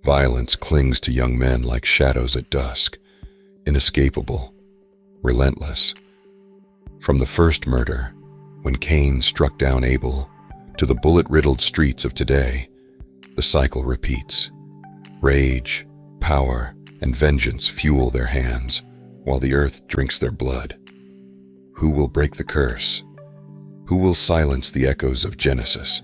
Violence clings to young men like shadows at dusk, inescapable, relentless. From the first murder, when Cain struck down Abel, to the bullet-riddled streets of today, the cycle repeats. Rage, power, and vengeance fuel their hands, while the earth drinks their blood. Who will break the curse? Who will silence the echoes of Genesis?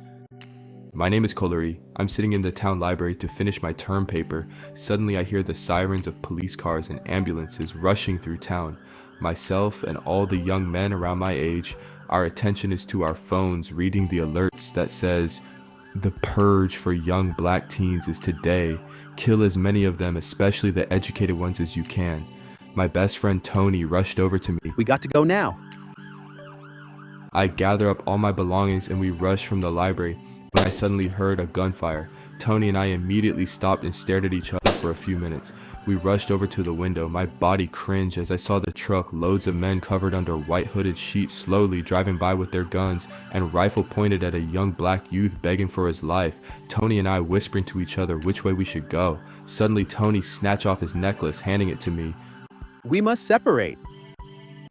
My name is Kolari. I'm sitting in the town library to finish my term paper. Suddenly I hear the sirens of police cars and ambulances rushing through town. Myself and all the young men around my age, our attention is to our phones reading the alerts that says, "The purge for young black teens is today. Kill as many of them, especially the educated ones, as you can." My best friend Tony rushed over to me. "We got to go now." I gather up all my belongings and we rush from the library when I suddenly heard a gunfire. Tony and I immediately stopped and stared at each other for a few minutes. We rushed over to the window. My body cringed as I saw the truck, loads of men covered under white hooded sheets slowly driving by with their guns and rifle pointed at a young black youth begging for his life. Tony and I whispering to each other which way we should go. Suddenly Tony snatched off his necklace, handing it to me. "We must separate."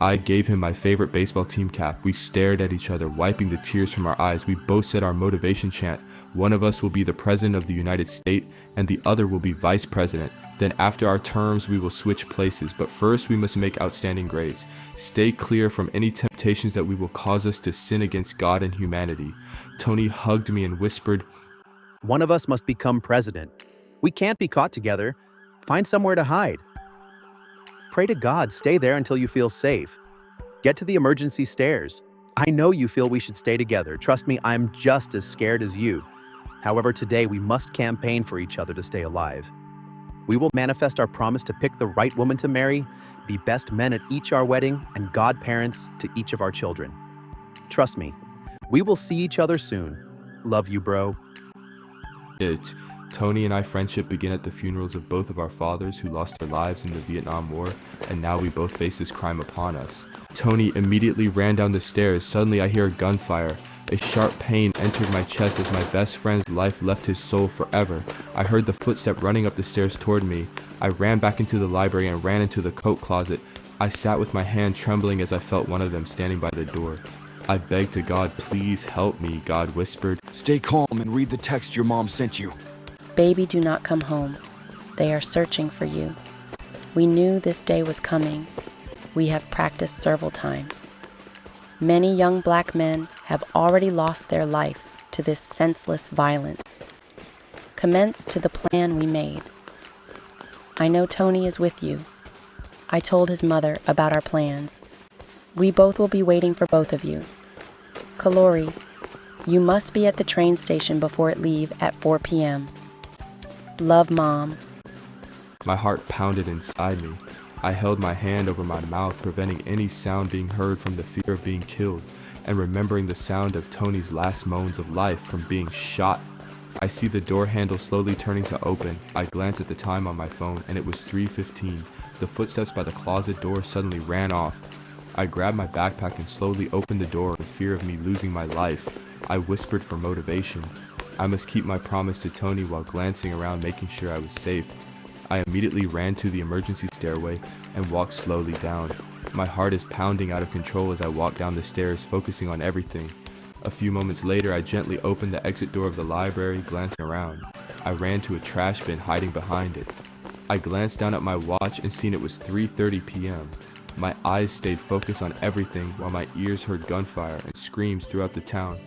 I gave him my favorite baseball team cap. We stared at each other, wiping the tears from our eyes. We both said our motivation chant. One of us will be the president of the United States, and the other will be vice president. Then after our terms, we will switch places. But first, we must make outstanding grades. Stay clear from any temptations that will cause us to sin against God and humanity. Tony hugged me and whispered, "One of us must become president. We can't be caught together. Find somewhere to hide. Pray to God, stay there until you feel safe. Get to the emergency stairs. I know you feel we should stay together. Trust me, I'm just as scared as you. However, today we must campaign for each other to stay alive. We will manifest our promise to pick the right woman to marry, be best men at each our wedding, and godparents to each of our children. Trust me, we will see each other soon. Love you, bro." Tony and I friendship began at the funerals of both of our fathers who lost their lives in the Vietnam War, and now we both face this crime upon us. Tony immediately ran down the stairs. Suddenly I hear a gunfire. A sharp pain entered my chest as my best friend's life left his soul forever. I heard the footstep running up the stairs toward me. I ran back into the library and ran into the coat closet. I sat with my hand trembling as I felt one of them standing by the door. I begged to God, "Please help me," God whispered. "Stay calm and read the text your mom sent you." Baby, do not come home. They are searching for you. We knew this day was coming. We have practiced several times. Many young black men have already lost their life to this senseless violence. Commence to the plan we made. I know Tony is with you. I told his mother about our plans. We both will be waiting for both of you. Kolari, you must be at the train station before it leaves at 4 p.m. Love, Mom. My heart pounded inside me. I held my hand over my mouth, preventing any sound being heard from the fear of being killed, and remembering the sound of Tony's last moans of life from being shot. I see the door handle slowly turning to open. I glance at the time on my phone, and it was 3:15. The footsteps by the closet door suddenly ran off. I grabbed my backpack and slowly opened the door in fear of me losing my life. I whispered for motivation. I must keep my promise to Tony while glancing around, making sure I was safe. I immediately ran to the emergency stairway and walked slowly down. My heart is pounding out of control as I walk down the stairs, focusing on everything. A few moments later, I gently opened the exit door of the library, glancing around. I ran to a trash bin, hiding behind it. I glanced down at my watch and seen it was 3:30 p.m. My eyes stayed focused on everything while my ears heard gunfire and screams throughout the town.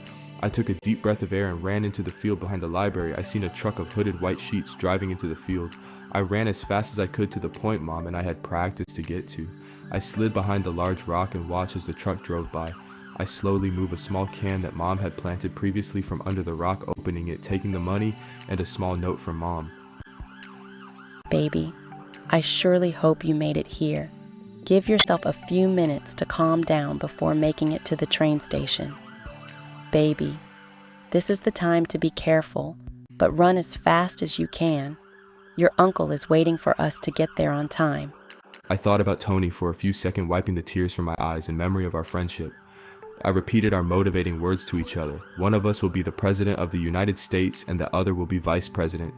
I took a deep breath of air and ran into the field behind the library. I seen a truck of hooded white sheets driving into the field. I ran as fast as I could to the point Mom and I had practiced to get to. I slid behind the large rock and watched as the truck drove by. I slowly moved a small can that Mom had planted previously from under the rock, opening it, taking the money and a small note from Mom. Baby, I surely hope you made it here. Give yourself a few minutes to calm down before making it to the train station. Baby, this is the time to be careful, but run as fast as you can. Your uncle is waiting for us to get there on time. I thought about Tony for a few seconds, wiping the tears from my eyes in memory of our friendship. I repeated our motivating words to each other. One of us will be the President of the United States and the other will be Vice President.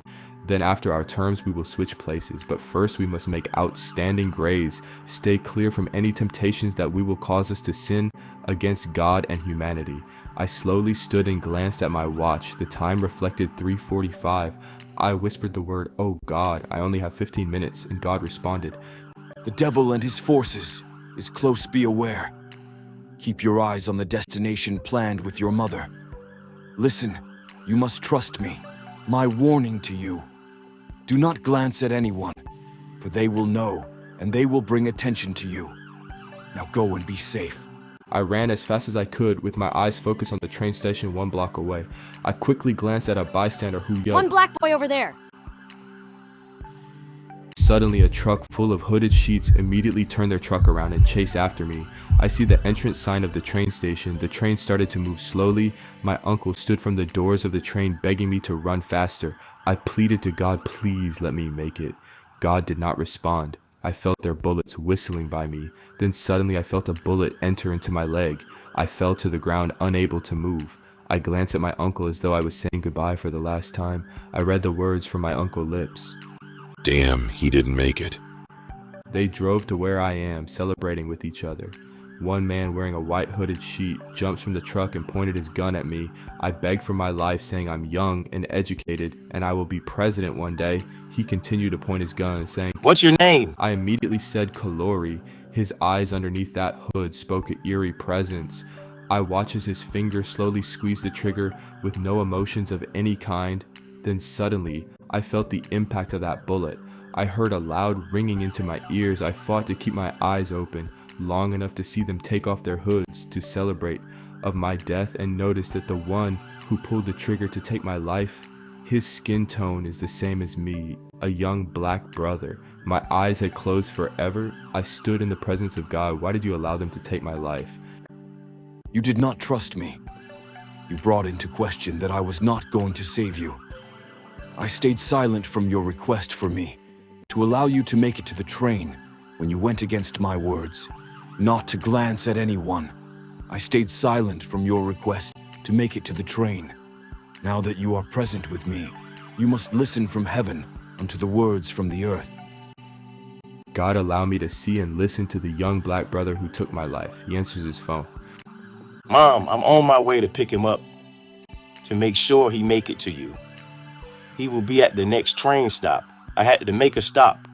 Then after our terms we will switch places, but first we must make outstanding grades, stay clear from any temptations that will cause us to sin against God and humanity. I slowly stood and glanced at my watch. The time reflected 3:45. I whispered the word, "Oh God, I only have 15 minutes," and God responded, The devil and his forces is close, be aware. Keep your eyes on the destination planned with your mother. Listen, you must trust me. My warning to you. Do not glance at anyone, for they will know, and they will bring attention to you. Now go and be safe. I ran as fast as I could with my eyes focused on the train station 1 block away. I quickly glanced at a bystander who yelled, "One black boy over there." Suddenly, a truck full of hooded sheets immediately turned their truck around and chased after me. I see the entrance sign of the train station. The train started to move slowly. My uncle stood from the doors of the train begging me to run faster. I pleaded to God, "Please let me make it." God did not respond. I felt their bullets whistling by me. Then suddenly I felt a bullet enter into my leg. I fell to the ground, unable to move. I glanced at my uncle as though I was saying goodbye for the last time. I read the words from my uncle's lips. Damn, he didn't make it. They drove to where I am, celebrating with each other. One man wearing a white hooded sheet jumps from the truck and pointed his gun at me. I begged for my life, saying I'm young and educated and I will be president one day. He continued to point his gun, saying, "What's your name?" I immediately said Kalori. His eyes underneath that hood spoke an eerie presence. I watched as his finger slowly squeezed the trigger with no emotions of any kind. Then suddenly, I felt the impact of that bullet. I heard a loud ringing into my ears. I fought to keep my eyes open long enough to see them take off their hoods to celebrate of my death and noticed that the one who pulled the trigger to take my life, his skin tone is the same as me, a young black brother. My eyes had closed forever. I stood in the presence of God. Why did you allow them to take my life? You did not trust me. You brought into question that I was not going to save you. I stayed silent from your request for me, to allow you to make it to the train when you went against my words, not to glance at anyone. I stayed silent from your request to make it to the train. Now that you are present with me, you must listen from heaven unto the words from the earth. God allowed me to see and listen to the young black brother who took my life. He answers his phone. "Mom, I'm on my way to pick him up to make sure he make it to you. He will be at the next train stop. I had to make a stop.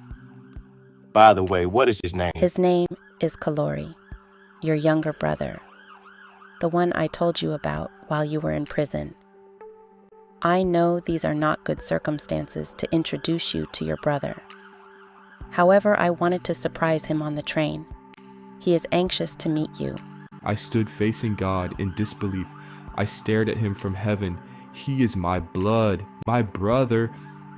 By the way, what is his name?" His name is Kalori, your younger brother, the one I told you about while you were in prison. I know these are not good circumstances to introduce you to your brother. However, I wanted to surprise him on the train. He is anxious to meet you. I stood facing God in disbelief. I stared at him from heaven. He is my blood, my brother,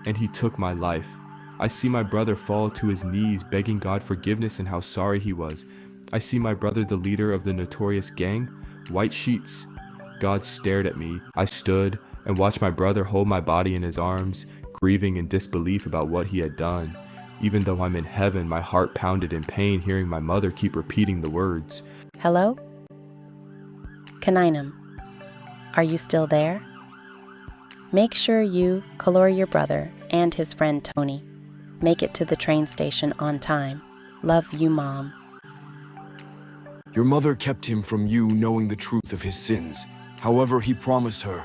and he took my life. I see my brother fall to his knees, begging God forgiveness and how sorry he was. I see my brother, the leader of the notorious gang, white sheets. God stared at me. I stood and watched my brother hold my body in his arms, grieving in disbelief about what he had done. Even though I'm in heaven, my heart pounded in pain hearing my mother keep repeating the words. Hello? Kaninam, are you still there? Make sure you, Kalori your brother, and his friend Tony, make it to the train station on time. Love you, Mom. Your mother kept him from you knowing the truth of his sins. However, he promised her,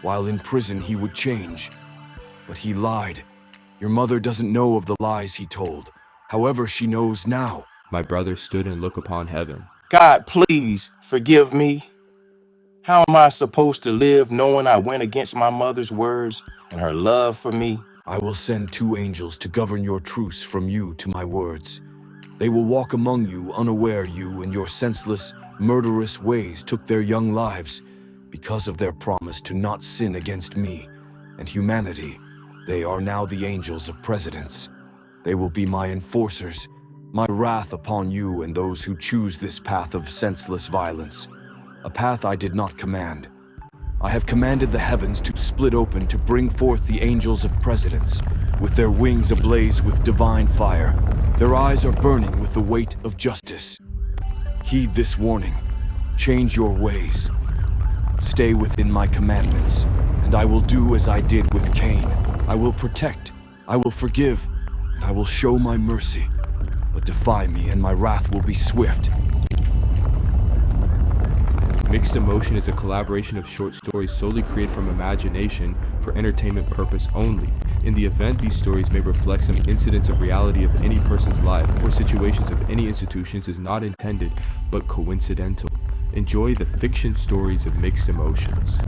while in prison he would change. But he lied. Your mother doesn't know of the lies he told. However, she knows now. My brother stood and looked upon heaven. "God, please forgive me. How am I supposed to live knowing I went against my mother's words and her love for me?" I will send 2 angels to govern your truce from you to my words. They will walk among you unaware you and your senseless, murderous ways took their young lives because of their promise to not sin against me and humanity. They are now the angels of presidents. They will be my enforcers, my wrath upon you and those who choose this path of senseless violence, a path I did not command. I have commanded the heavens to split open to bring forth the angels of presidents, with their wings ablaze with divine fire. Their eyes are burning with the weight of justice. Heed this warning. Change your ways. Stay within my commandments, and I will do as I did with Cain. I will protect, I will forgive, and I will show my mercy. But defy me, and my wrath will be swift. Mixed Emotion is a collaboration of short stories solely created from imagination for entertainment purpose only. In the event these stories may reflect some incidents of reality of any person's life or situations of any institutions is not intended but coincidental. Enjoy the fiction stories of Mixed Emotions.